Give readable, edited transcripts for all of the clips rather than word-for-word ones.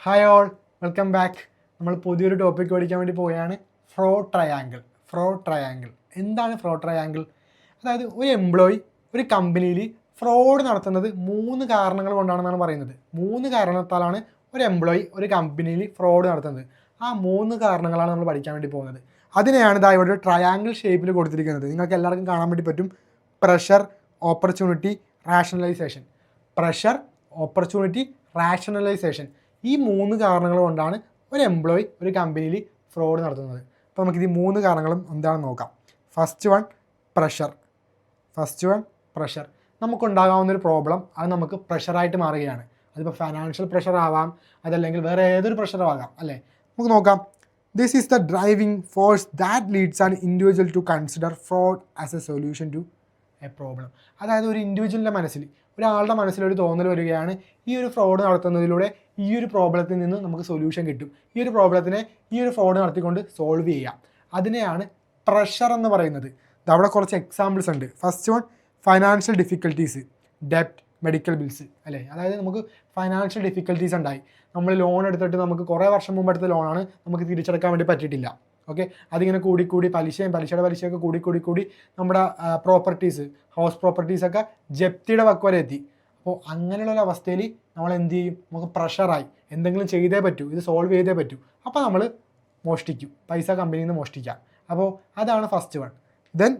Hi all, welcome back. നമ്മൾ പുതിയൊരു topic പഠിക്കാൻ വേണ്ടി പോവുകയാണ്. Fraud triangle. എന്താണ് ഫ്രോഡ് ട്രയാങ്കിൾ? അതായത് ഒരു എംപ്ലോയി ഒരു കമ്പനിയിൽ ഫ്രോഡ് നടത്തുന്നത് 3 കാരണങ്ങൾ കൊണ്ടാണെന്നാണ് പറയുന്നത്. 3 കാരണത്താലാണ് ഒരു എംപ്ലോയി ഒരു കമ്പനിയിൽ ഫ്രോഡ് നടത്തുന്നത്. ആ 3 കാരണങ്ങളാണ് നമ്മൾ പഠിക്കാൻ വേണ്ടി പോകുന്നത്. അതിനെയാണ് ഇതാ ഇവിടെ ഒരു ട്രയാങ്കിൾ ഷേപ്പിൽ കൊടുത്തിരിക്കുന്നത്. നിങ്ങൾക്ക് എല്ലാവർക്കും കാണാൻ വേണ്ടി പറ്റും. Pressure, opportunity, rationalisation. Pressure, opportunity, rationalisation. ഈ 3 കാരണങ്ങൾ കൊണ്ടാണ് ഒരു എംപ്ലോയി ഒരു കമ്പനിയിൽ ഫ്രോഡ് നടത്തുന്നത്. അപ്പോൾ നമുക്കിത് 3 കാരണങ്ങളും എന്താണെന്ന് നോക്കാം. First one pressure. നമുക്കുണ്ടാകാവുന്നൊരു പ്രോബ്ലം അത് നമുക്ക് പ്രഷറായിട്ട് മാറുകയാണ്. അതിപ്പോൾ ഫൈനാൻഷ്യൽ പ്രഷർ ആവാം, അതല്ലെങ്കിൽ വേറെ ഏതൊരു പ്രഷറും ആകാം അല്ലേ. നമുക്ക് നോക്കാം. This is the driving force that leads an individual to consider fraud as a solution to a problem. അതായത് ഒരു ഇൻഡിവിജ്വലിൻ്റെ മനസ്സിൽ, ഒരാളുടെ മനസ്സിലൊരു തോന്നൽ വരികയാണ്, ഈ ഒരു ഫ്രോഡ് നടത്തുന്നതിലൂടെ ഈ ഒരു പ്രോബ്ലത്തിൽ നിന്ന് നമുക്ക് സൊല്യൂഷൻ കിട്ടും, ഈ ഒരു പ്രോബ്ലത്തിനെ ഈ ഒരു ഫ്രോഡ് നടത്തിക്കൊണ്ട് സോൾവ് ചെയ്യാം. അതിനെയാണ് പ്രഷർ എന്ന് പറയുന്നത്. അവിടെ കുറച്ച് എക്സാമ്പിൾസ് ഉണ്ട്. ഫസ്റ്റ് വൺ, ഫൈനാൻഷ്യൽ ഡിഫിക്കൽട്ടീസ്, ഡെപ്റ്റ്, മെഡിക്കൽ ബിൽസ് അല്ലേ. അതായത് നമുക്ക് ഫൈനാൻഷ്യൽ ഡിഫിക്കൽട്ടീസ് ഉണ്ടായി, നമ്മൾ ലോൺ എടുത്തിട്ട് നമുക്ക് കുറേ വർഷം മുമ്പ് എടുത്ത ലോണാണ്, നമുക്ക് തിരിച്ചടക്കാൻ വേണ്ടി പറ്റിയിട്ടില്ല. ഓക്കെ, അതിങ്ങനെ കൂടി പലിശയുടെ പലിശയൊക്കെ കൂടി നമ്മുടെ പ്രോപ്പർട്ടീസ്, ഹൗസ് പ്രോപ്പർട്ടീസൊക്കെ ജപ്തിയുടെ വക്ക് വരെ എത്തി. അപ്പോൾ അങ്ങനെയുള്ള അവസ്ഥയിൽ നമ്മൾ എന്ത് ചെയ്യും? നമുക്ക് പ്രഷറായി, എന്തെങ്കിലും ചെയ്തേ പറ്റൂ, ഇത് സോൾവ് ചെയ്തേ പറ്റൂ. അപ്പോൾ നമ്മൾ മോഷ്ടിക്കും, പൈസ കമ്പനിയിൽ നിന്ന് മോഷ്ടിക്കാം. അപ്പോൾ അതാണ് first one. Then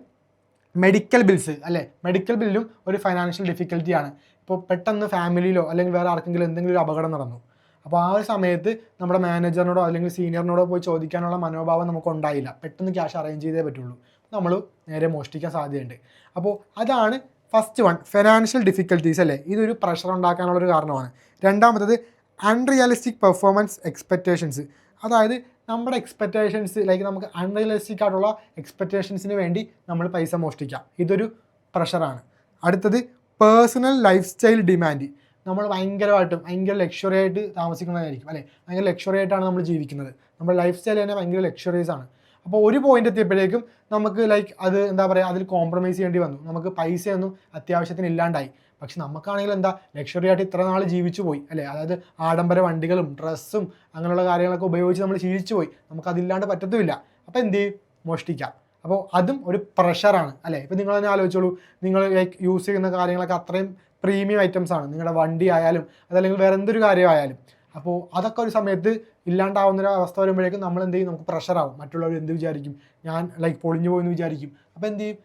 medical bills അല്ലേ. മെഡിക്കൽ ബില്ലും ഒരു ഫൈനാൻഷ്യൽ ഡിഫിക്കൽറ്റിയാണ്. ഇപ്പോൾ പെട്ടെന്ന് ഫാമിലിയിലോ അല്ലെങ്കിൽ വേറെ ആർക്കെങ്കിലും എന്തെങ്കിലും ഒരു അപകടം നടന്നു, അപ്പോൾ ആ ഒരു സമയത്ത് നമ്മുടെ മാനേജറിനോടോ അല്ലെങ്കിൽ സീനിയറിനോടോ പോയി ചോദിക്കാനുള്ള മനോഭാവം നമുക്ക് ഉണ്ടായില്ല, പെട്ടെന്ന് ക്യാഷ് അറേഞ്ച് ചെയ്തേ പറ്റുള്ളൂ, നമ്മൾ നേരെ മോഷ്ടിക്കാൻ സാധ്യതയുണ്ട്. അപ്പോൾ അതാണ് ഫസ്റ്റ് വൺ, ഫിനാൻഷ്യൽ ഡിഫിക്കൽട്ടീസ് അല്ലേ. ഇതൊരു പ്രഷർ ഉണ്ടാക്കാനുള്ളൊരു കാരണമാണ്. രണ്ടാമത്തത് അൺറിയലിസ്റ്റിക് പെർഫോമൻസ് എക്സ്പെക്റ്റേഷൻസ്. അതായത് നമ്മുടെ എക്സ്പെക്റ്റേഷൻസ്, ലൈക്ക് നമുക്ക് അൺറിയലിസ്റ്റിക് ആയിട്ടുള്ള എക്സ്പെക്റ്റേഷൻസിന് വേണ്ടി നമ്മൾ പൈസ മോഷ്ടിക്കാം, ഇതൊരു പ്രഷറാണ്. അടുത്തത് പേഴ്സണൽ ലൈഫ് സ്റ്റൈൽ ഡിമാൻഡ്. നമ്മൾ ഭയങ്കര ലക്ഷറി ആയിട്ട് താമസിക്കുന്നതായിരിക്കും അല്ലേ, ഭയങ്കര ലക്ഷറി ആയിട്ടാണ് നമ്മൾ ജീവിക്കുന്നത്, നമ്മുടെ ലൈഫ് സ്റ്റൈൽ തന്നെ ഭയങ്കര ലക്ഷറീസ് ആണ്. അപ്പോൾ ഒരു പോയിന്റ് എത്തിയപ്പോഴേക്കും നമുക്ക് ലൈക്ക് അത് എന്താ പറയുക, അതിൽ കോംപ്രമൈസ് ചെയ്യേണ്ടി വന്നു, നമുക്ക് പൈസയൊന്നും അത്യാവശ്യത്തിന് ഇല്ലാണ്ടായി. പക്ഷെ നമുക്കാണെങ്കിൽ എന്താ, ലക്ഷറി ആയിട്ട് ഇത്ര നാൾ ജീവിച്ചു പോയി അല്ലേ. അതായത് ആഡംബര വണ്ടികളും ഡ്രസ്സും അങ്ങനെയുള്ള കാര്യങ്ങളൊക്കെ ഉപയോഗിച്ച് നമ്മൾ ശീലിച്ചു പോയി, നമുക്കതില്ലാണ്ട് പറ്റത്തുമില്ല. അപ്പോൾ എന്ത് ചെയ്യും? മോഷ്ടിക്കാം. അപ്പോൾ അതും ഒരു പ്രഷറാണ് അല്ലേ. ഇപ്പോൾ നിങ്ങൾ തന്നെ ആലോചിച്ചോളൂ, നിങ്ങൾ ലൈക്ക് യൂസ് ചെയ്യുന്ന കാര്യങ്ങളൊക്കെ അത്രയും പ്രീമിയം ഐറ്റംസ് ആണ്, നിങ്ങളുടെ വണ്ടി ആയാലും അതല്ലെങ്കിൽ വേറെ എന്തൊരു കാര്യമായാലും. അപ്പോൾ അതൊക്കെ ഒരു സമയത്ത് ഇല്ലാണ്ടാവുന്നൊരു അവസ്ഥ വരുമ്പോഴേക്കും നമ്മൾ എന്ത് ചെയ്യും? നമുക്ക് പ്രഷറാവും, മറ്റുള്ളവർ എന്ത് വിചാരിക്കും, ഞാൻ ലൈക്ക് പൊളിഞ്ഞു പോയെന്ന് വിചാരിക്കും. അപ്പോൾ എന്ത് ചെയ്യും?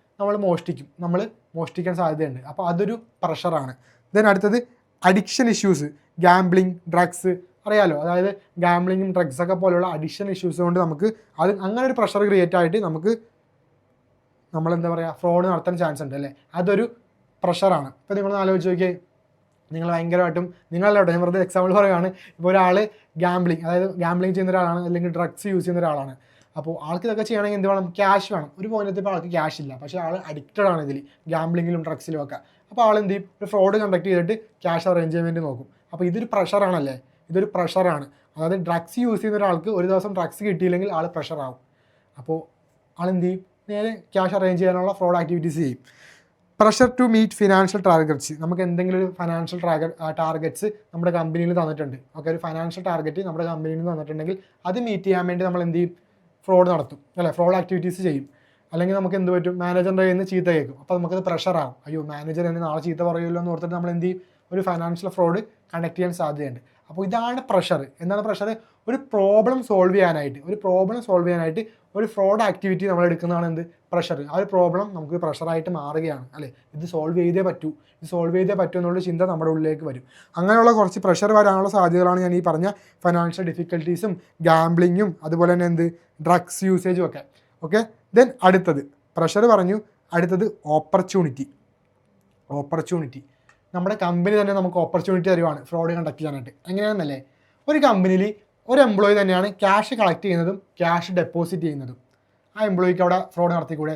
നമ്മൾ മോഷ്ടിക്കാൻ സാധ്യതയുണ്ട്. അപ്പോൾ അതൊരു പ്രഷറാണ്. ദെൻ അടുത്തത് അഡിക്ഷൻ ഇഷ്യൂസ്, ഗാംബ്ലിങ്, ഡ്രഗ്സ് അറിയാലോ. അതായത് ഗാംബ്ലിങ്ങും ഡ്രഗ്സൊക്കെ പോലെയുള്ള അഡിക്ഷൻ ഇഷ്യൂസ് കൊണ്ട് നമുക്ക് അത് അങ്ങനെ ഒരു പ്രഷർ ക്രിയേറ്റ് ആയിട്ട് നമുക്ക് നമ്മളെന്താ പറയുക, ഫ്രോഡ് നടത്താൻ ചാൻസ് ഉണ്ട് അല്ലേ. അതൊരു പ്രഷറാണ്. ഇപ്പോൾ നിങ്ങളൊന്ന് ആലോചിച്ച് നോക്കിയേ, നിങ്ങൾ ഭയങ്കരമായിട്ടും, നിങ്ങളല്ലോട്ടെ ഞാൻ വെറുതെ എക്സാമ്പിൾ പറയുകയാണ്. ഇപ്പോൾ ഒരാൾ ഗാംബ്ലിങ് ചെയ്യുന്ന ഒരാളാണ്, അല്ലെങ്കിൽ ഡ്രഗ്സ് യൂസ് ചെയ്യുന്ന ഒരാളാണ്. അപ്പോൾ ആൾക്ക് ഇതൊക്കെ ചെയ്യണമെങ്കിൽ എന്ത് വേണം? ക്യാഷ് വേണം. ഒരു പോയിന്റ് ഇപ്പോൾ ആൾക്ക് ക്യാഷ് ഇല്ല, പക്ഷേ ആൾ അഡിക്റ്റഡ് ആണ് ഇതിൽ, ഗാംബ്ലിങ്ങിലും ഡ്രഗ്സിലും ഒക്കെ. അപ്പോൾ ആൾ എന്ത് ചെയ്യും? ഒരു ഫ്രോഡ് കണ്ടക്ട് ചെയ്തിട്ട് ക്യാഷ് അറേഞ്ച് ചെയ്യാൻ വേണ്ടി നോക്കും. അപ്പോൾ ഇതൊരു പ്രഷറാണല്ലേ, ഇതൊരു പ്രഷറാണ്. അതായത് ഡ്രഗ്സ് യൂസ് ചെയ്യുന്ന ഒരാൾക്ക് ഒരു ദിവസം ഡ്രഗ്സ് കിട്ടിയില്ലെങ്കിൽ ആൾ പ്രഷറാവും. അപ്പോൾ ആളെന്ത് ചെയ്യും? നേരെ ക്യാഷ് അറേഞ്ച് ചെയ്യാനുള്ള ഫ്രോഡ് ആക്ടിവിറ്റീസ് ചെയ്യും. Pressure to meet financial targets. നമുക്ക് എന്തെങ്കിലും ഒരു ഫൈനാൻഷ്യൽ ടാർഗറ്റ്സ് നമ്മുടെ കമ്പനിയിൽ തന്നിട്ടുണ്ട്. ഓക്കെ, ഒരു ഫൈനാൻഷ്യൽ ടാർഗറ്റ് നമ്മുടെ കമ്പനിയിൽ നിന്ന് തന്നിട്ടുണ്ടെങ്കിൽ അത് മീറ്റ് ചെയ്യാൻ വേണ്ടി നമ്മൾ എന്ത് ചെയ്യും? ഫ്രോഡ് നടത്തും അല്ലേ, ഫ്രോഡ് ആക്ടിവിറ്റീസ് ചെയ്യും. അല്ലെങ്കിൽ നമുക്ക് എന്ത് പറ്റും? മാനേജറിൻ്റെ കയ്യിൽ നിന്ന് ചീത്ത കേൾക്കും. അപ്പോൾ നമുക്കത് പ്രഷറാകും. അയ്യോ, മാനേജർ എന്നെ നാളെ ചീത്ത പറയുമല്ലോ എന്ന് ഓർത്തിട്ട് നമ്മൾ എന്ത് ചെയ്യും? ഒരു ഫൈനാൻഷ്യൽ ഫ്രോഡ് കണ്ടക്ട് ചെയ്യാൻ സാധ്യതയുണ്ട്. അപ്പോൾ ഇതാണ് പ്രഷർ. എന്താണ് പ്രഷർ? ഒരു പ്രോബ്ലം സോൾവ് ചെയ്യാനായിട്ട് ഒരു ഫ്രോഡ് ആക്ടിവിറ്റി നമ്മൾ എടുക്കുന്നതാണ് എന്ത്? പ്രഷർ. ആ ഒരു പ്രോബ്ലം നമുക്ക് പ്രഷറായിട്ട് മാറുകയാണ് അല്ലേ. ഇത് സോൾവ് ചെയ്തേ പറ്റൂ എന്നുള്ള ചിന്ത നമ്മുടെ ഉള്ളിലേക്ക് വരും. അങ്ങനെയുള്ള കുറച്ച് പ്രഷർ വരാനുള്ള സാധ്യതകളാണ് ഞാൻ ഈ പറഞ്ഞ ഫൈനാൻഷ്യൽ ഡിഫിക്കൽട്ടീസും ഗാംബ്ലിങ്ങും അതുപോലെ തന്നെ എന്ത് ഡ്രഗ്സ് യൂസേജും ഒക്കെ. ഓക്കെ, ദെൻ അടുത്തത് പ്രഷർ പറഞ്ഞു. അടുത്തത് ഓപ്പർച്യൂണിറ്റി. നമ്മുടെ കമ്പനി തന്നെ നമുക്ക് ഓപ്പർച്യൂണിറ്റി തരുവാണ് ഫ്രോഡ് കണ്ടക്ട് ചെയ്യാനായിട്ട്. എങ്ങനെയാണെന്നല്ലേ, ഒരു കമ്പനിയിൽ ഒരു എംപ്ലോയി തന്നെയാണ് ക്യാഷ് കളക്ട് ചെയ്യുന്നതും ക്യാഷ് ഡെപ്പോസിറ്റ് ചെയ്യുന്നതും. ആ എംപ്ലോയിക്ക് അവിടെ ഫ്രോഡ് നടത്തിക്കൂടെ?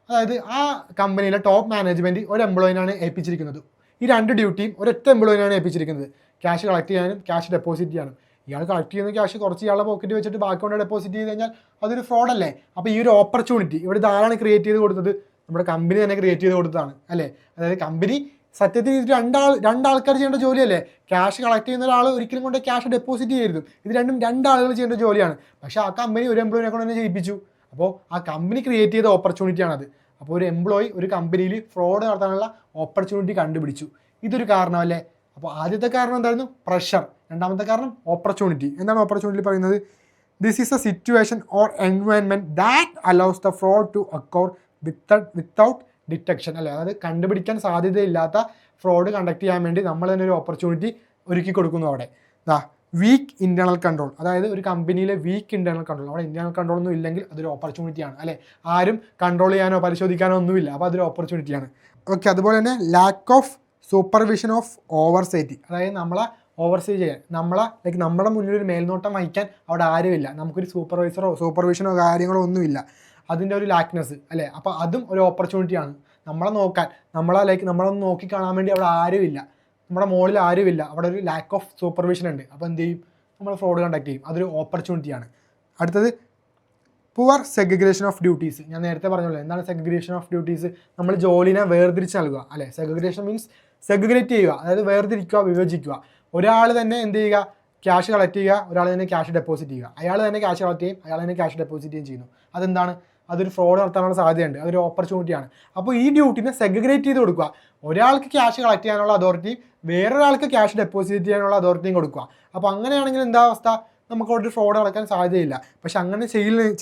അതായത് ആ കമ്പനിയിലെ ടോപ്പ് മാനേജ്മെൻറ്റ് ഒരു എംപ്ലോയിനാണ് ഏൽപ്പിച്ചിരിക്കുന്നത്. ഈ 2 ഡ്യൂട്ടിയും ഒരൊറ്റ എംപ്ലോയിനാണ് ഏൽപ്പിച്ചിരിക്കുന്നത്, ക്യാഷ് കളക്ട് ചെയ്യാനും ക്യാഷ് ഡെപ്പോസിറ്റ് ചെയ്യാനും. ഇയാൾ കളക്ട് ചെയ്യുന്ന ക്യാഷ് കുറച്ച് ഇയാളുടെ പോക്കറ്റ് വെച്ചിട്ട് ബാക്കി കൊണ്ട് ഡെപ്പോസിറ്റ് ചെയ്ത് കഴിഞ്ഞാൽ അതൊരു ഫ്രോഡല്ലേ. അപ്പോൾ ഈ ഒരു ഓപ്പർച്യൂണിറ്റി ഇവിടെ ഇതാരാണ് ക്രിയേറ്റ് ചെയ്ത് കൊടുത്തത്? നമ്മുടെ കമ്പനി തന്നെ ക്രിയേറ്റ് ചെയ്ത് കൊടുത്തതാണ് അല്ലേ. അതായത് കമ്പനി സത്യത്തിൽ ഇത് രണ്ടാൾക്കാർ ചെയ്യേണ്ട ജോലിയല്ലേ. ക്യാഷ് കളക്ട് ചെയ്യുന്ന ഒരാൾ ഒരിക്കലും കൊണ്ട് ക്യാഷ് ഡെപ്പോസിറ്റ് ചെയ്യരുത്. ഇത് രണ്ടാളുകൾ ചെയ്യേണ്ട ജോലിയാണ്. പക്ഷേ ആ കമ്പനി ഒരു എംപ്ലോയിനെ കൊണ്ട് തന്നെ ചെയ്യിപ്പിച്ചു. അപ്പോൾ ആ കമ്പനി ക്രിയേറ്റ് ചെയ്ത ഓപ്പർച്യൂണിറ്റിയാണത്. അപ്പോൾ ഒരു എംപ്ലോയി ഒരു കമ്പനിയിൽ ഫ്രോഡ് നടത്താനുള്ള ഓപ്പർച്യൂണിറ്റി കണ്ടുപിടിച്ചു. ഇതൊരു കാരണമല്ലേ. അപ്പോൾ ആദ്യത്തെ കാരണം എന്തായിരുന്നു? പ്രഷർ. രണ്ടാമത്തെ കാരണം ഓപ്പർച്യൂണിറ്റി. എന്താണ് ഓപ്പർച്യൂണിറ്റി പറയുന്നത്? This is a situation or environment that allows the fraud to occur without detection, അല്ലേ. അതായത് കണ്ടുപിടിക്കാൻ സാധ്യതയില്ലാത്ത ഫ്രോഡ് കണ്ടക്ട് ചെയ്യാൻ വേണ്ടി നമ്മൾ തന്നെ ഒരു ഓപ്പർച്യൂണിറ്റി ഒരുക്കി കൊടുക്കുന്നു അവിടെ. വീക്ക് ഇൻറ്റേർണൽ കൺട്രോൾ, അതായത് ഒരു കമ്പനിയിലെ വീക്ക് ഇൻറ്റേർണൽ കൺട്രോൾ. അവിടെ ഇൻറ്റേർണൽ കൺട്രോൾ ഒന്നും ഇല്ലെങ്കിൽ അതൊരു ഓപ്പർച്യൂണിറ്റിയാണ്, അല്ലേ. ആരും കൺട്രോൾ ചെയ്യാനോ പരിശോധിക്കാനോ ഒന്നുമില്ല. അപ്പോൾ അതൊരു ഓപ്പർച്യൂണിറ്റിയാണ്. ഓക്കെ. അതുപോലെ തന്നെ lack of supervision of oversight, അതായത് നമ്മളെ ഓവർസീ ചെയ്യാൻ, നമ്മുടെ മുന്നിൽ ഒരു മേൽനോട്ടം വഹിക്കാൻ അവിടെ ആരുമില്ല. നമുക്കൊരു സൂപ്പർവിഷനോ കാര്യങ്ങളോ ഒന്നുമില്ല. അതിൻ്റെ ഒരു ലാക്നെസ്, അല്ലേ. അപ്പോൾ അതും ഒരു ഓപ്പർച്യൂണിറ്റിയാണ്. നമ്മളെ നോക്കാൻ, നമ്മളൊന്ന് നോക്കിക്കാണാൻ വേണ്ടി അവിടെ ആരുമില്ല, നമ്മുടെ മുകളിൽ ആരുമില്ല. അവിടെ ഒരു ലാക്ക് ഓഫ് സൂപ്പർവിഷൻ ഉണ്ട്. അപ്പോൾ എന്ത് ചെയ്യും? നമ്മൾ ഫ്രോഡ് കണ്ടക്ട് ചെയ്യും. അതൊരു ഓപ്പർച്യൂണിറ്റിയാണ്. അടുത്തത് പുവർ സെഗ്രിഗേഷൻ ഓഫ് ഡ്യൂട്ടീസ്. ഞാൻ നേരത്തെ പറഞ്ഞല്ലോ, എന്താണ് സെഗ്രിഗേഷൻ ഓഫ് ഡ്യൂട്ടീസ്? നമ്മൾ ജോലിനെ വേർതിരിച്ച് നൽകുക, അല്ലേ. സെഗ്രിഗേഷൻ മീൻസ് സെഗ്രിഗേറ്റ് ചെയ്യുക, അതായത് വേർതിരിക്കുക, വിഭജിക്കുക. ഒരാൾ തന്നെ എന്ത് ചെയ്യുക? ക്യാഷ് കളക്ട് ചെയ്യുക, ഒരാൾ തന്നെ ക്യാഷ് ഡെപ്പോസിറ്റ് ചെയ്യുക. അയാൾ തന്നെ ക്യാഷ് കളക്ട് ചെയ്യും, അയാൾ തന്നെ ക്യാഷ് ഡെപ്പോസിറ്റ് ചെയ്യുകയും ചെയ്യുന്നു. അതെന്താണ്? അതൊരു ഫ്രോഡ് നടത്താനുള്ള സാധ്യതയുണ്ട്. അതൊരു ഓപ്പർച്യൂണിറ്റിയാണ്. അപ്പോൾ ഈ ഡ്യൂട്ടിനെ സെഗ്രിഗേറ്റ് ചെയ്ത് കൊടുക്കുക. ഒരാൾക്ക് ക്യാഷ് കളക്ട് ചെയ്യാനുള്ള അതോറിറ്റിയും വേറൊരാൾക്ക് ക്യാഷ് ഡെപ്പോസിറ്റ് ചെയ്യാനുള്ള അതോറിറ്റിയും കൊടുക്കുക. അപ്പോൾ അങ്ങനെയാണെങ്കിൽ എന്താ അവസ്ഥ? നമുക്ക് അവിടെ ഫ്രോഡ് നടക്കാൻ സാധ്യതയില്ല. പക്ഷെ അങ്ങനെ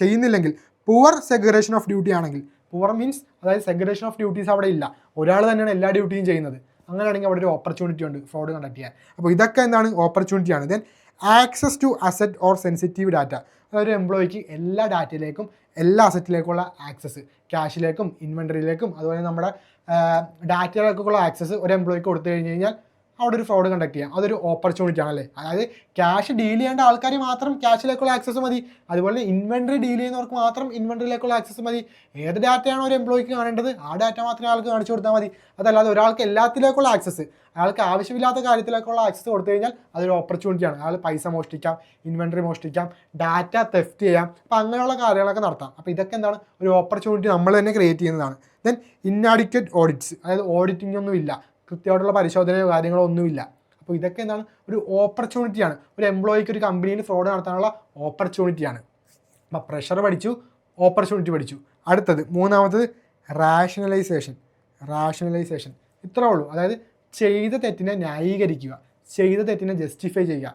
ചെയ്യുന്നില്ലെങ്കിൽ, പുവർ സെഗ്രിഗേഷൻ ഓഫ് ഡ്യൂട്ടി ആണെങ്കിൽ, പുവർ മീൻസ് അതായത് സെഗ്രിഗേഷൻ ഓഫ് ഡ്യൂട്ടീസ് അവിടെ ഇല്ല, ഒരാൾ തന്നെയാണ് എല്ലാ ഡ്യൂട്ടിയും ചെയ്യുന്നത്, അങ്ങനെയാണെങ്കിൽ അവിടെ ഒരു ഓപ്പർച്യൂണിറ്റി ഉണ്ട് ഫ്രോഡ് കണ്ടക്ട് ചെയ്യാൻ. അപ്പോൾ ഇതൊക്കെ എന്താണ്? ഓപ്പർച്യൂണിറ്റിയാണ്. Then access to asset or sensitive data, അതായത് ഒരു എംപ്ലോയിക്ക് എല്ലാ ഡാറ്റയിലേക്കും എല്ലാ അസറ്റിലേക്കുള്ള ആക്സസ്, ക്യാഷിലേക്കും ഇൻവെൻറ്ററിയിലേക്കും അതുപോലെ നമ്മുടെ ഡാറ്റയിലേക്കുള്ള ആക്സസ് ഒരു എംപ്ലോയിക്ക് കൊടുത്തു കഴിഞ്ഞാൽ അവിടെ ഒരു ഫ്രോഡ് കണ്ടക്ട് ചെയ്യാം. അതൊരു ഓപ്പർച്യൂണിറ്റി ആണല്ലേ. അതായത് ക്യാഷ് ഡീൽ ചെയ്യേണ്ട ആൾക്കാർ മാത്രം ക്യാഷിലേക്കുള്ള ആക്സസ് മതി, അതുപോലെ ഇൻവെൻറ്ററി ഡീൽ ചെയ്യുന്നവർക്ക് മാത്രം ഇൻവെൻറ്ററിയിലേക്കുള്ള ആക്സസ് മതി. ഏത് ഡാറ്റയാണോ ഒരു എംപ്ലോയിക്ക് കാണേണ്ടത് ആ ഡാറ്റ മാത്രമേ ആൾക്ക് കാണിച്ചു കൊടുത്താൽ മതി. അതല്ലാതെ ഒരാൾക്ക് എല്ലാത്തിലേക്കുള്ള ആക്സസ്, അയാൾക്ക് ആവശ്യമില്ലാത്ത കാര്യത്തിലേക്കുള്ള ആക്സസ് കൊടുത്തു കഴിഞ്ഞാൽ അതൊരു ഓപ്പർച്യൂണിറ്റിയാണ്. അയാൾ പൈസ മോഷ്ടിക്കാം, ഇൻവെൻറ്ററി മോഷ്ടിക്കാം, ഡാറ്റ തെഫ്റ്റ് ചെയ്യാം, അപ്പോൾ അങ്ങനെയുള്ള കാര്യങ്ങളൊക്കെ നടത്താം. അപ്പോൾ ഇതൊക്കെ എന്താണ്? ഒരു ഓപ്പർച്യൂണിറ്റി നമ്മൾ തന്നെ ക്രിയേറ്റ് ചെയ്യുന്നതാണ്. ദെൻ ഇന്നാഡിക്വേറ്റ് ഓഡിറ്റ്സ്, അതായത് ഓഡിറ്റിംഗ് ഒന്നും ഇല്ല, കൃത്യമായിട്ടുള്ള പരിശോധനയോ കാര്യങ്ങളോ ഒന്നുമില്ല. അപ്പോൾ ഇതൊക്കെ എന്താണ്? ഒരു ഓപ്പർച്യൂണിറ്റിയാണ്. ഒരു എംപ്ലോയിക്ക് ഒരു കമ്പനിയിൽ ഫ്രോഡ് നടത്താനുള്ള ഓപ്പർച്യൂണിറ്റിയാണ്. അപ്പോൾ പ്രഷർ പഠിച്ചു, ഓപ്പർച്യൂണിറ്റി പഠിച്ചു. അടുത്തത് മൂന്നാമത്തത് റാഷണലൈസേഷൻ. ഇത്രേ ഉള്ളൂ. അതായത് ചെയ്ത തെറ്റിനെ ന്യായീകരിക്കുക, ചെയ്ത തെറ്റിനെ ജസ്റ്റിഫൈ ചെയ്യുക,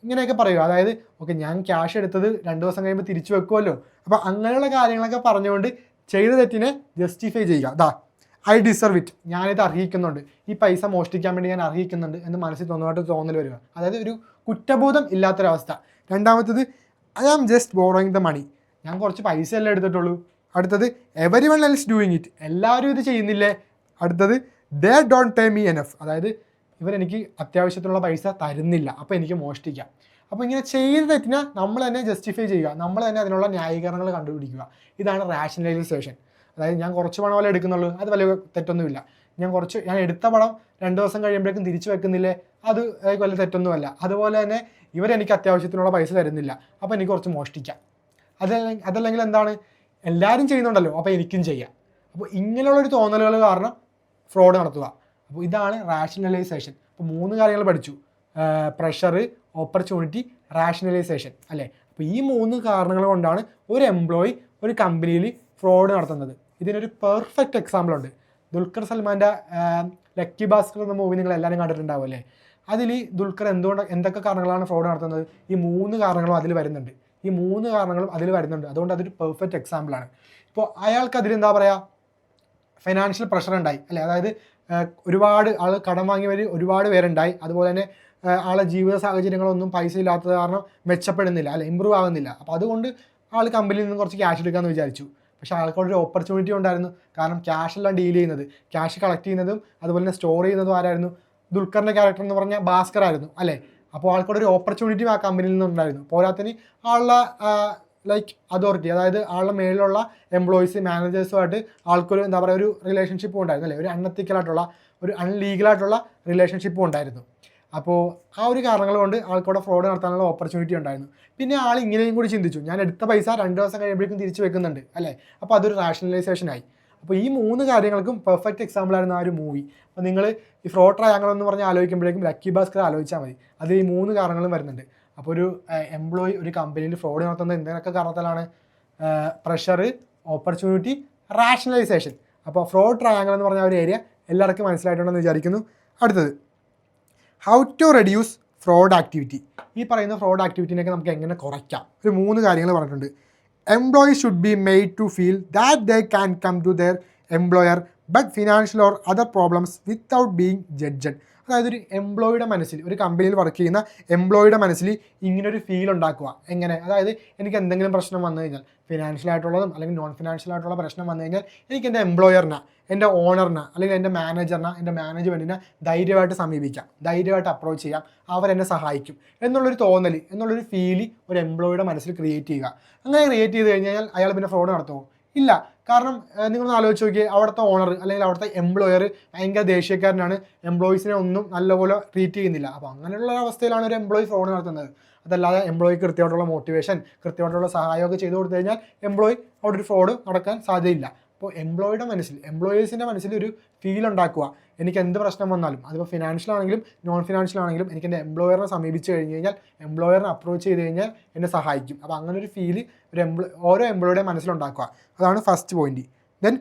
ഇങ്ങനെയൊക്കെ പറയുക. അതായത് ഓക്കെ, ഞാൻ ക്യാഷ് എടുത്തത് 2 ദിവസം കഴിയുമ്പോൾ തിരിച്ചു വെക്കുമല്ലോ, അപ്പോൾ അങ്ങനെയുള്ള കാര്യങ്ങളൊക്കെ പറഞ്ഞുകൊണ്ട് ചെയ്ത തെറ്റിനെ ജസ്റ്റിഫൈ ചെയ്യുക. ഐ ഡിസർവ് ഇറ്റ്, ഞാനിത് അർഹിക്കുന്നുണ്ട്, ഈ പൈസ മോഷ്ടിക്കാൻ വേണ്ടി ഞാൻ അർഹിക്കുന്നുണ്ട് എന്ന് മനസ്സിൽ തോന്നൽ വരിക. അതായത് ഒരു കുറ്റബോധം ഇല്ലാത്തൊരവസ്ഥ. രണ്ടാമത്തത് I am just borrowing the money, ഞാൻ കുറച്ച് പൈസ അല്ലേ എടുത്തിട്ടുള്ളൂ. അടുത്തത് എവരിവൺ എൽസ് ഡൂയിങ് ഇറ്റ്, എല്ലാവരും ഇത് ചെയ്യുന്നില്ലേ. അടുത്തത് they don't pay me enough, അതായത് ഇവരെനിക്ക് അത്യാവശ്യത്തിനുള്ള പൈസ തരുന്നില്ല, അപ്പോൾ എനിക്ക് മോഷ്ടിക്കാം. അപ്പോൾ ഇങ്ങനെ ചെയ്ത തെറ്റിനെ നമ്മൾ തന്നെ ജസ്റ്റിഫൈ ചെയ്യുക, നമ്മൾ തന്നെ അതിനുള്ള ന്യായീകരണങ്ങൾ കണ്ടുപിടിക്കുക. ഇതാണ് റാഷണലൈസേഷൻ. അതായത് ഞാൻ കുറച്ച് പണം പോലെ എടുക്കുന്നുള്ളൂ, അത് വലിയ തെറ്റൊന്നുമില്ല. ഞാൻ എടുത്ത പണം 2 ദിവസം കഴിയുമ്പോഴേക്കും തിരിച്ചു വെക്കുന്നില്ലേ, അത് വലിയ തെറ്റൊന്നുമല്ല. അതുപോലെ തന്നെ ഇവരെനിക്ക് അത്യാവശ്യത്തിനുള്ള പൈസ തരുന്നില്ല, അപ്പോൾ എനിക്ക് കുറച്ച് മോഷ്ടിക്കാം. അതല്ലെങ്കിൽ എന്താണ്? എല്ലാവരും ചെയ്യുന്നുണ്ടല്ലോ, അപ്പോൾ എനിക്കും ചെയ്യാം. അപ്പോൾ ഇങ്ങനെയുള്ളൊരു തോന്നലുകൾ കാരണം ഫ്രോഡ് നടത്തുക. അപ്പോൾ ഇതാണ് റാഷണലൈസേഷൻ. അപ്പോൾ 3 കാര്യങ്ങൾ പഠിച്ചു: പ്രഷർ, ഓപ്പർച്യൂണിറ്റി, റാഷണലൈസേഷൻ, അല്ലേ. അപ്പോൾ ഈ 3 കാരണങ്ങൾ കൊണ്ടാണ് ഒരു എംപ്ലോയി ഒരു കമ്പനിയിൽ ഫ്രോഡ് നടത്തുന്നത്. ഇതിനൊരു പെർഫെക്റ്റ് എക്സാമ്പിൾ ഉണ്ട്. ദുൽഖർ സൽമാൻ്റെ ലക്കി ഭാസ്കർ എന്ന മൂവി നിങ്ങൾ എല്ലാവരും കണ്ടിട്ടുണ്ടാവും, അല്ലേ. അതിൽ ദുൽഖർ എന്തൊക്കെ കാരണങ്ങളാണ് ഫ്രോഡ് നടത്തുന്നത്? ഈ 3 കാരണങ്ങളും അതിൽ വരുന്നുണ്ട്. അതുകൊണ്ട് അതൊരു പെർഫെക്റ്റ് എക്സാമ്പിളാണ്. ഇപ്പോൾ അയാൾക്ക് അതിലെന്താ പറയുക, ഫൈനാൻഷ്യൽ പ്രഷർ ഉണ്ടായി, അല്ലേ. അതായത് ഒരുപാട് ആൾ കടം വാങ്ങിയവർ ഒരുപാട് പേരുണ്ടായി. അതുപോലെ തന്നെ ആളെ ജീവിത സാഹചര്യങ്ങളൊന്നും പൈസ ഇല്ലാത്തത് കാരണം മെച്ചപ്പെടുന്നില്ല, അല്ലെ, ഇമ്പ്രൂവ് ആകുന്നില്ല. അപ്പോൾ അതുകൊണ്ട് ആൾ കമ്പനിയിൽ നിന്ന് കുറച്ച് ക്യാഷ് എടുക്കാമെന്ന് വിചാരിച്ചു. പക്ഷേ ആൾക്കൊരു ഓപ്പർച്യൂണിറ്റി ഉണ്ടായിരുന്നു. കാരണം ക്യാഷ് എല്ലാം ഡീൽ ചെയ്യുന്നത്, ക്യാഷ് കളക്ട് ചെയ്യുന്നതും അതുപോലെ തന്നെ സ്റ്റോർ ചെയ്യുന്നതും ആരായിരുന്നു? ദുൽഖറിൻ്റെ ക്യാരക്ടർ എന്ന് പറഞ്ഞാൽ ഭാസ്കർ ആയിരുന്നു, അല്ലേ. അപ്പോൾ ആൾക്കൊരു ഓപ്പർച്യൂണിറ്റി ആ കമ്പനിയിൽ നിന്നുണ്ടായിരുന്നു. പോരാത്തിന് ആളുടെ അതോറിറ്റി, അതായത് ആളുടെ മേളിലുള്ള എംപ്ലോയീസ്, മാനേജേഴ്സുമായിട്ട് ആൾക്കൊരു എന്താ പറയുക, ഒരു റിലേഷൻഷിപ്പും ഉണ്ടായിരുന്നു, അല്ലേ. ഒരു അൺഎത്തിക്കലായിട്ടുള്ള, ഒരു അൺലീഗലായിട്ടുള്ള റിലേഷൻഷിപ്പും ഉണ്ടായിരുന്നു. അപ്പോൾ ആ ഒരു കാരണങ്ങൾ കൊണ്ട് ആൾക്കവിടെ ഫ്രോഡ് നടത്താനുള്ള ഓപ്പർച്യൂണിറ്റി ഉണ്ടായിരുന്നു. പിന്നെ ആൾ ഇങ്ങനെയും കൂടി ചിന്തിച്ചു, ഞാൻ എടുത്ത പൈസ 2 ദിവസം കഴിയുമ്പോഴേക്കും തിരിച്ചു വെക്കുന്നുണ്ട്, അല്ലേ. അപ്പോൾ അതൊരു റാഷണലൈസേഷനായി. അപ്പോൾ ഈ 3 കാര്യങ്ങൾക്കും പെർഫെക്റ്റ് എക്സാമ്പിൾ ആയിരുന്നു ആ ഒരു മൂവി. അപ്പോൾ നിങ്ങൾ ഈ ഫ്രോഡ് ട്രയാങ്കിൾ എന്ന് പറഞ്ഞ് ആലോചിക്കുമ്പോഴേക്കും ലക്കി ഭാസ്കർ ആലോചിച്ചാൽ മതി. അത് ഈ 3 കാരണങ്ങളും വരുന്നുണ്ട്. അപ്പോൾ ഒരു എംപ്ലോയി ഒരു കമ്പനിയിൽ ഫ്രോഡ് നടത്തുന്നത് എന്തൊക്കെ കാരണത്താലാണ്? Pressure, opportunity, rationalization. അപ്പോൾ ഫ്രോഡ് ട്രയാങ്കിൾ എന്ന് പറഞ്ഞ ഒരു ഏരിയ എല്ലാവർക്കും മനസ്സിലായിട്ടുണ്ടെന്ന് വിചാരിക്കുന്നു. അടുത്തത്, how to reduce fraud activity. ഈ പറയുന്ന ഫ്രോഡ് ആക്ടിവിറ്റീനൊക്കെ നമുക്ക് എങ്ങനെ കുറയ്ക്കാം? ഒരു 3 കാര്യങ്ങൾ പറഞ്ഞിട്ടുണ്ട്. Employees should be made to feel that they can come to their employer but financial or other problems without being judged. അതായത് ഒരു എംപ്ലോയിയുടെ മനസ്സിൽ, ഒരു കമ്പനിയിൽ വർക്ക് ചെയ്യുന്ന എംപ്ലോയിയുടെ മനസ്സിൽ ഇങ്ങനൊരു ഫീൽ ഉണ്ടാക്കുക. എങ്ങനെ? അതായത് എനിക്ക് എന്തെങ്കിലും പ്രശ്നം വന്നു കഴിഞ്ഞാൽ, ഫിനാൻഷ്യൽ ആയിട്ടുള്ളതും അല്ലെങ്കിൽ നോൺ ഫിനാൻഷ്യൽ ആയിട്ടുള്ള പ്രശ്നം വന്നു കഴിഞ്ഞാൽ എനിക്ക് എൻ്റെ എംപ്ലോയറിനെ, എൻ്റെ ഓണറിനെ അല്ലെങ്കിൽ എൻ്റെ മാനേജറിനെ, എൻ്റെ മാനേജ്മെൻറ്റിനെ ധൈര്യമായിട്ട് സമീപിക്കാം, ധൈര്യമായിട്ട് അപ്രോച്ച് ചെയ്യാം, അവരെന്നെ സഹായിക്കും എന്നുള്ളൊരു തോന്നൽ, എന്നുള്ളൊരു ഫീല് ഒരു എംപ്ലോയിയുടെ മനസ്സിൽ ക്രിയേറ്റ് ചെയ്യുക. അങ്ങനെ ക്രിയേറ്റ് ചെയ്ത് കഴിഞ്ഞാൽ അയാൾ പിന്നെ ഫ്രോഡ് നടത്തുമോ? ഇല്ല. കാരണം നിങ്ങളൊന്ന് ആലോചിച്ച് നോക്കിയേ, അവിടുത്തെ ഓണർ അല്ലെങ്കിൽ അവിടുത്തെ എംപ്ലോയർ ഭയങ്കര ദേഷ്യക്കാരനാണ്, എംപ്ലോയീസിനെ ഒന്നും നല്ലപോലെ ട്രീറ്റ് ചെയ്യുന്നില്ല. അപ്പോൾ അങ്ങനെയുള്ള അവസ്ഥയിലാണ് ഒരു എംപ്ലോയി ഫ്രോഡ് നടത്തുന്നത്. അതല്ലാതെ എംപ്ലോയിക്ക് കൃത്യമായിട്ടുള്ള മോട്ടിവേഷൻ, കൃത്യമായിട്ടുള്ള സഹായമൊക്കെ ചെയ്തു കൊടുത്തു കഴിഞ്ഞാൽ എംപ്ലോയി അവിടെ ഒരു ഫ്രോഡ് നടക്കാൻ സാധ്യതയില്ല. അപ്പോൾ എംപ്ലോയിയുടെ മനസ്സിൽ, എംപ്ലോയീസിൻ്റെ മനസ്സിൽ ഒരു ഫീൽ ഉണ്ടാക്കുക. എനിക്ക് എന്ത് പ്രശ്നം വന്നാലും, അതിപ്പോൾ ഫിനാൻഷ്യൽ ആണെങ്കിലും നോൺ ഫിനാൻഷ്യൽ ആണെങ്കിലും എനിക്ക് എൻ്റെ എംപ്ലോയറിനെ സമീപിച്ച് കഴിഞ്ഞ് കഴിഞ്ഞാൽ, എംപ്ലോയറിനെ അപ്രോച്ച് ചെയ്ത് കഴിഞ്ഞാൽ എന്നെ സഹായിക്കും. അപ്പോൾ അങ്ങനെ ഒരു ഫീല് ഒരു ഓരോ എംപ്ലോയിയുടെ മനസ്സിലുണ്ടാക്കുക. അതാണ് first point. Then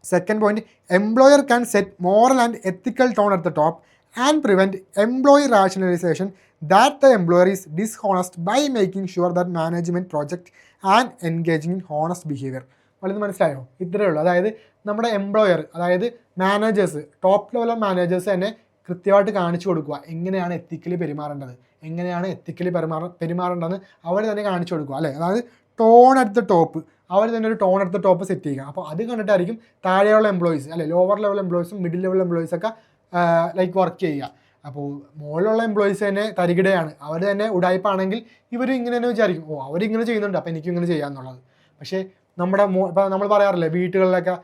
second point, employer can set moral and ethical tone at the top and prevent employee rationalisation that the employer is dishonest by making sure that management project and engaging in honest behavior. വളരെ മനസ്സിലായോ? ഇത്രയേ ഉള്ളൂ. അതായത് നമ്മുടെ employer, അതായത് managers, top level managers തന്നെ കൃത്യമായിട്ട് കാണിച്ചു കൊടുക്കുക എങ്ങനെയാണ് എത്തിക്കലി പെരുമാറേണ്ടത്, എങ്ങനെയാണ് എത്തിക്കലി പെരുമാറേണ്ടതെന്ന് അവർ തന്നെ കാണിച്ചു കൊടുക്കുക, അല്ലേ? അതായത് ടോൺ അറ്റ് ദ ടോപ്പ്, അവർ തന്നെ ഒരു tone at the top set ചെയ്യുക. അപ്പോൾ അത് കണ്ടിട്ടായിരിക്കും താഴെയുള്ള എംപ്ലോയീസ്, അല്ലെ, ലോവർ ലെവൽ എംപ്ലോയീസും മിഡിൽ ലെവൽ എംപ്ലോയീസൊക്കെ ലൈക്ക് വർക്ക് ചെയ്യുക. അപ്പോൾ മുകളിലുള്ള എംപ്ലോയീസ് തന്നെ തരികിടയാണ്, അവർ തന്നെ ഉടായ്പാണെങ്കിൽ ഇവർ ഇങ്ങനെ തന്നെ വിചാരിക്കും, ഓ അവരിങ്ങനെ ചെയ്യുന്നുണ്ട് അപ്പോൾ എനിക്കും ഇങ്ങനെ ചെയ്യാമെന്നുള്ളത്. പക്ഷേ നമ്മുടെ ഇപ്പോൾ നമ്മൾ പറയാറില്ലേ, വീട്ടുകളിലൊക്കെ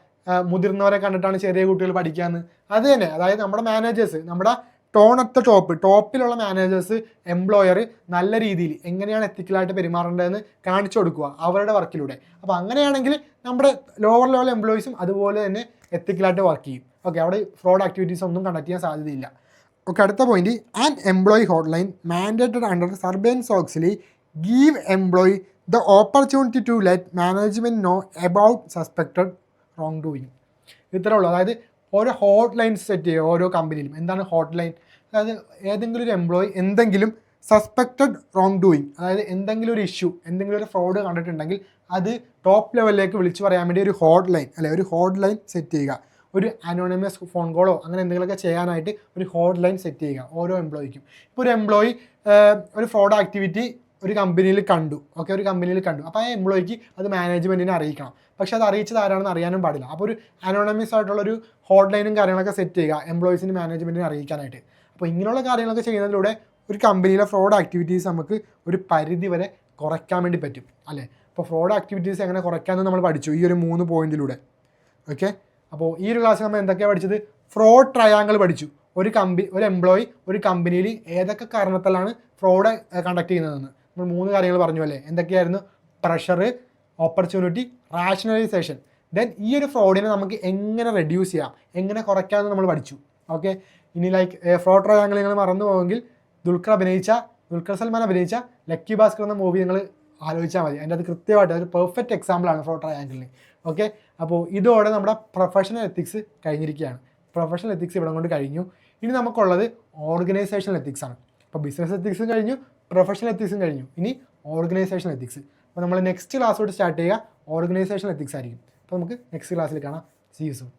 മുതിർന്നവരെ കണ്ടിട്ടാണ് ചെറിയ കുട്ടികൾ പഠിക്കാമെന്ന്. അത് തന്നെ, അതായത് നമ്മുടെ മാനേജേഴ്സ്, നമ്മുടെ ടോൺ അറ്റ് ദ ടോപ്പിലുള്ള മാനേജേഴ്സ് എംപ്ലോയർ നല്ല രീതിയിൽ എങ്ങനെയാണ് എത്തിക്കലായിട്ട് പെരുമാറേണ്ടതെന്ന് കാണിച്ചു കൊടുക്കുക അവരുടെ വർക്കിലൂടെ. അപ്പോൾ അങ്ങനെയാണെങ്കിൽ നമ്മുടെ ലോവർ ലെവൽ എംപ്ലോയീസും അതുപോലെ തന്നെ എത്തിക്കലായിട്ട് വർക്ക് ചെയ്യും. ഓക്കെ, അവിടെ ഫ്രോഡ് ആക്ടിവിറ്റീസ് ഒന്നും കണ്ടക്ട് ചെയ്യാൻ സാധ്യതയില്ല. ഓക്കെ, അടുത്ത point, an employee hotline mandated under Sarbanes Oxley give employee the opportunity to let management know about suspected wrong doing. ഇത്രേ ഉള്ളൂ. അതായത് ഓരോ ഹോട്ട് ലൈൻസ് സെറ്റ് ചെയ്യുക ഓരോ കമ്പനിയിലും. എന്താണ് ഹോട്ട് ലൈൻ? അതായത് ഏതെങ്കിലും ഒരു എംപ്ലോയി എന്തെങ്കിലും സസ്പെക്റ്റഡ് റോങ് ഡൂയിങ്, അതായത് എന്തെങ്കിലും ഒരു ഇഷ്യൂ, എന്തെങ്കിലും ഒരു ഫ്രോഡ് കണ്ടിട്ടുണ്ടെങ്കിൽ അത് ടോപ്പ് ലെവലിലേക്ക് വിളിച്ചു പറയാൻ വേണ്ടി ഒരു ഹോട്ട് ലൈൻ, അല്ലെ, ഒരു ഹോട്ട് ലൈൻ സെറ്റ് ചെയ്യുക. ഒരു അനോണിമസ് ഫോൺ കോളോ അങ്ങനെ എന്തെങ്കിലുമൊക്കെ ചെയ്യാനായിട്ട് ഒരു ഹോട്ട് ലൈൻ സെറ്റ് ചെയ്യുക ഓരോ എംപ്ലോയിക്കും. ഇപ്പോൾ ഒരു എംപ്ലോയി ഒരു ഫ്രോഡ് ആക്ടിവിറ്റി ഒരു കമ്പനിയിൽ കണ്ടു, ഓക്കെ, ഒരു കമ്പനിയിൽ കണ്ടു. അപ്പോൾ ആ എംപ്ലോയിക്ക് അത് മാനേജ്മെൻറ്റിനെ അറിയിക്കണം. പക്ഷേ അത് അറിയിച്ചത് ആരാണെന്ന് അറിയാനും പാടില്ല. അപ്പോൾ ഒരു അനോണിമസ് ആയിട്ടുള്ളൊരു ഹോട്ട് ലൈനും കാര്യങ്ങളൊക്കെ സെറ്റ് ചെയ്യുക എംപ്ലോയീസിന് മാനേജ്മെൻറ്റിനെ അറിയിക്കാനായിട്ട്. അപ്പോൾ ഇങ്ങനെയുള്ള കാര്യങ്ങളൊക്കെ ചെയ്യുന്നതിലൂടെ ഒരു കമ്പനിയിലെ ഫ്രോഡ് ആക്ടിവിറ്റീസ് നമുക്ക് ഒരു പരിധി വരെ കുറയ്ക്കാൻ വേണ്ടി പറ്റും, അല്ലേ? അപ്പോൾ ഫ്രോഡ് ആക്ടിവിറ്റീസ് എങ്ങനെ കുറയ്ക്കാമെന്ന് നമ്മൾ പഠിച്ചു ഈ ഒരു 3 പോയിന്റിലൂടെ. ഓക്കെ, അപ്പോൾ ഈ ഒരു ക്ലാസ്സിൽ നമ്മൾ എന്തൊക്കെയാണ് പഠിച്ചത്? ഫ്രോഡ് ട്രയാങ്കിൾ പഠിച്ചു. ഒരു എംപ്ലോയി ഒരു കമ്പനിയിൽ ഏതൊക്കെ കാരണത്താലാണ് ഫ്രോഡ് കണ്ടക്ട് ചെയ്യുന്നതെന്ന് നമ്മൾ 3 കാര്യങ്ങൾ പറഞ്ഞു, അല്ലേ? എന്തൊക്കെയായിരുന്നു? Pressure, opportunity, rationalisation. ദെൻ ഈ ഒരു ഫ്രോഡിനെ നമുക്ക് എങ്ങനെ റെഡ്യൂസ് ചെയ്യാം, എങ്ങനെ കുറയ്ക്കാമെന്ന് നമ്മൾ പഠിച്ചു. ഓക്കെ, ഇനി ലൈക്ക് ഫ്രോഡ് ട്രയാങ്കിൾ നിങ്ങൾ മറന്നു പോയെങ്കിൽ ദുൽഖർ സൽമാൻ അഭിനയിച്ച ലക്കി ഭാസ്കർ എന്ന മൂവി നിങ്ങൾ ആലോചിച്ചാൽ മതി. അതിൻ്റെ അത് കൃത്യമായിട്ട് ഒരു പെർഫെക്റ്റ് എക്സാമ്പിളാണ് ഫ്രോഡ് ട്രയാങ്കിളിന്. ഓക്കെ, അപ്പോൾ ഇതോടെ നമ്മുടെ പ്രൊഫഷണൽ എത്തിക്സ് കഴിഞ്ഞിരിക്കുകയാണ്. പ്രൊഫഷണൽ എത്തിക്സ് ഇവിടെ കൊണ്ട് കഴിഞ്ഞു. ഇനി നമുക്കുള്ളത് ഓർഗനൈസേഷണൽ എത്തിക്സ് ആണ്. അപ്പോൾ ബിസിനസ് എത്തിക്സും കഴിഞ്ഞു, പ്രൊഫഷണൽ എത്തിക്സും കഴിഞ്ഞു. ഇനി ഓർഗനൈസേഷണൽ എത്തിക്സ്. അപ്പോൾ നമ്മൾ നെക്സ്റ്റ് ക്ലാസ്സോട് സ്റ്റാർട്ട് ചെയ്യുക ഓർഗനൈസേഷണൽ എത്തിക്സ് ആയിരിക്കും. അപ്പോൾ നമുക്ക് നെക്സ്റ്റ് ക്ലാസ്സിൽ കാണാം. See you soon.